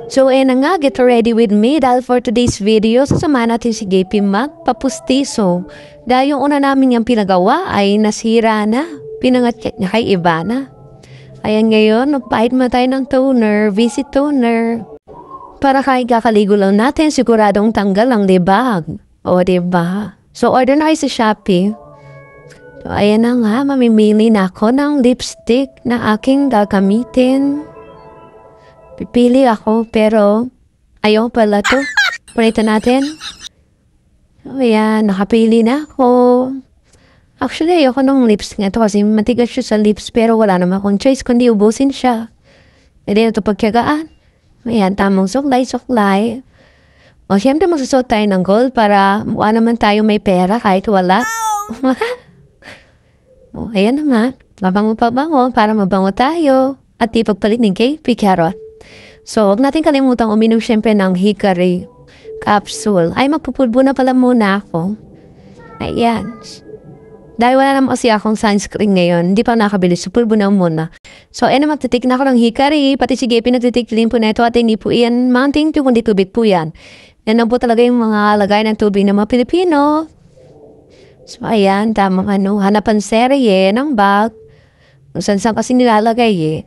So na nga, get ready with me dahil for today's video, sasamahan natin si JP magpapustiso. Dahil yung una namin yung pinagawa ay nasira na. Pinangat niya kay Ivana. Ayan ngayon, nagpahit mo tayo ng toner, visit toner. Para kahit kakaligo lang natin, siguradong tanggal ang libag. O diba? So order na kayo sa Shopee. So ayan na nga, mamimili na ako ng lipstick na aking gagamitin. Pipili ako, pero ayaw pala to. Palitan natin. So, ayan, nakapili na ako. Actually, ayoko ng lips nga to kasi matigas siya sa lips, pero wala naman akong choice kundi ubusin siya. Pwede na ito pagkagaan. Ayan, tamang suklay. O, syempre magsusot tayo ng gold para mukha naman tayo may pera kahit wala. O, ayan na nga. Mabango para mabango tayo. At di pagpalit ng KP Carrot. So, huwag natin kalimutang uminom syempre ng Hickory capsule. Ay, magpupulbo na pala muna ako. Ayan. Dahil wala naman kasi akong sunscreen ngayon, hindi pa nakabili. So, pulbo na muna. So, ayan na magtitik na ako ng Hickory. Pati si JP nagtitik din po na ito at hindi po iyan mounting to, kundi tubig po yan. Yan na po talaga yung mga lagay ng tubig ng mga Pilipino. So, ayan. Tamang hanapan serye ng bag. Kung saan kasi nilalagay eh.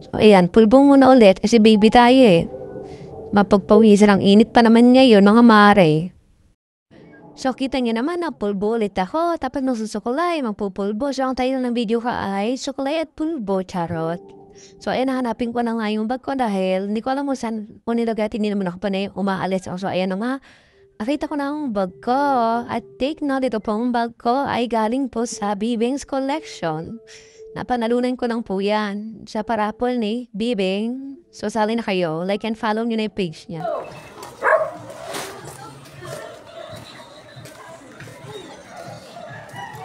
So, ayan, pulbong muna ulit kasi baby tayo eh. Mapagpawisan ang init pa naman ngayon, mga mare. So, kita niyo naman na pulbo ulit ako. Tapos nasusukulay, magpupulbo. So, ang title ng video ka ay Sukulay at Pulbo, Charot. So, ayan, nahanapin ko na nga yung bag ko dahil hindi ko alam mo saan kung nilagay. Hindi naman ako pa na umaalis. So, ayan na nga. Nakita ko na ang bag ko. At take note, ito pong bag ko ay galing po sa Bibing's Collection. Napanalunan ko lang po yan sa parapol ni Bibing. So, sali na kayo. Like and follow nyo na yung page niya.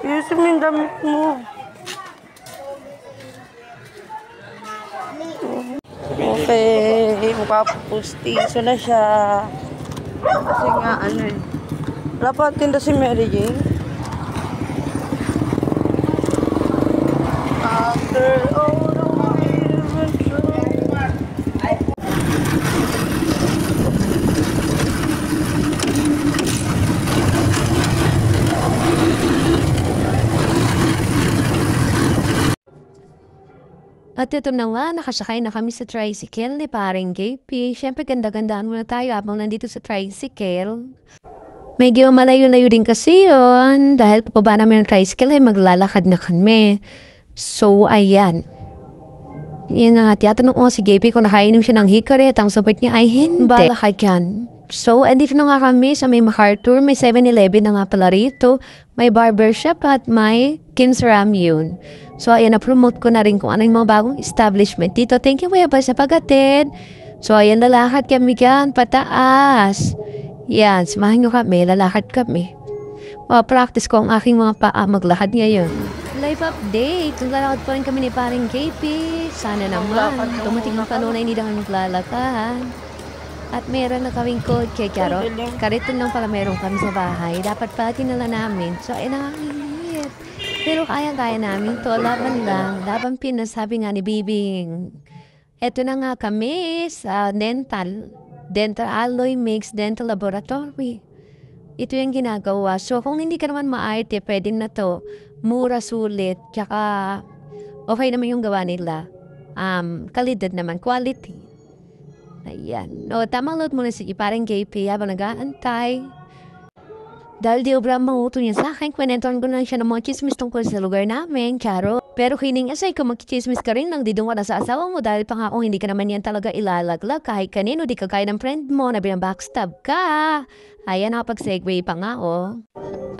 Ayusin mo yung damit mo. Okay, magpapustiso na siya. Kasi nga, wala pa tinda si Mary Jane. After all the ways and At ito na nga, nakasakay na kami sa tricycle ni paring JP. Siyempre, ganda-gandaan muna tayo habang nandito sa tricycle. Medyo malayo-layo din kasi yun. Dahil pababa namin ng tricycle ay maglalakad na kami. So, ayan. Yan nga, tiyatanong ko si JP kung nakainom siya ng Hickory at ang sabat niya ay hindi. Balakad yan. So, andito na nga kami sa may MacArthur. May 7-Eleven na nga pala rito. May barbershop at may Kim's Ramyun. So, ayan, na-promote ko na rin kung ano yung mga bagong establishment dito. Thank you, Kuya Bal, sa pag-attend. So, ayan, lalakad kami yan, pataas. Yan, samahan nyo kami, lalakad kami. Practice ko ang aking mga paa maglakad ngayon. Live update. Lalakad pa rin kami ni paring KP. Sana naman. Tumating ng kanunay, hindi naman maglalakad. At meron na kaming code kay Carrot. Kariton lang pala meron kami sa bahay. Dapat pala tinala namin. So, ay nakakingit. Pero kaya-kaya namin to. Laban lang. Laban Pinas, sabi nga ni Bibing. Eto na nga kami sa Dental Alloy Mix Dental Laboratory. Ito yung ginagawa. So, kung hindi ka naman maarte, pwede na to. Mura, sulit, tsaka okay naman yung gawa nila. Kalidad naman, quality. Ayan. O, tamang load muna si parang KP habang nag-aantay. Dahil di obra mahuto niya sa akin, kwenentuhan ko na siya ng mga chismis tungkol sa lugar namin, Charo. Pero kining asay, kung magkichismis ka rin lang, di doon ka na sa asawa mo dahil pa nga kung hindi ka naman yan talaga ilalaglag kahit kanino, di ka kaya ng friend mo na backstab ka. Ayan, nakapag-segue pa nga, oh.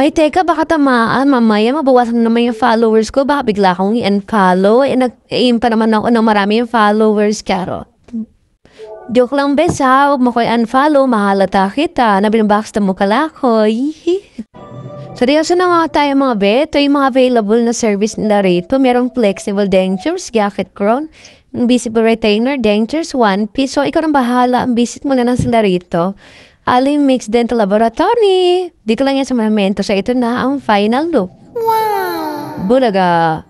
Ay, teka, baka tamaan, mamaya mabawasan naman yung followers ko, baka bigla akong i-unfollow. Nag-aim pa naman ako ng marami yung followers, Charo. Joke lang, bes, ha? Huwag mo ko'y unfollow, mahalata kita. Nabinabackstab mo kalakoy. Seryoso na nga tayo mga bet. Ito yung mga available na service nila rito. Merong flexible dentures, jacket crown, invisible retainer, dentures, one piece. So, ikaw nang bahala. Visit mo na lang sila rito. Aling Mix Dental Laboratory. Dito lang yan sa Monumento. So, ito na ang final look. Wow! Bulaga!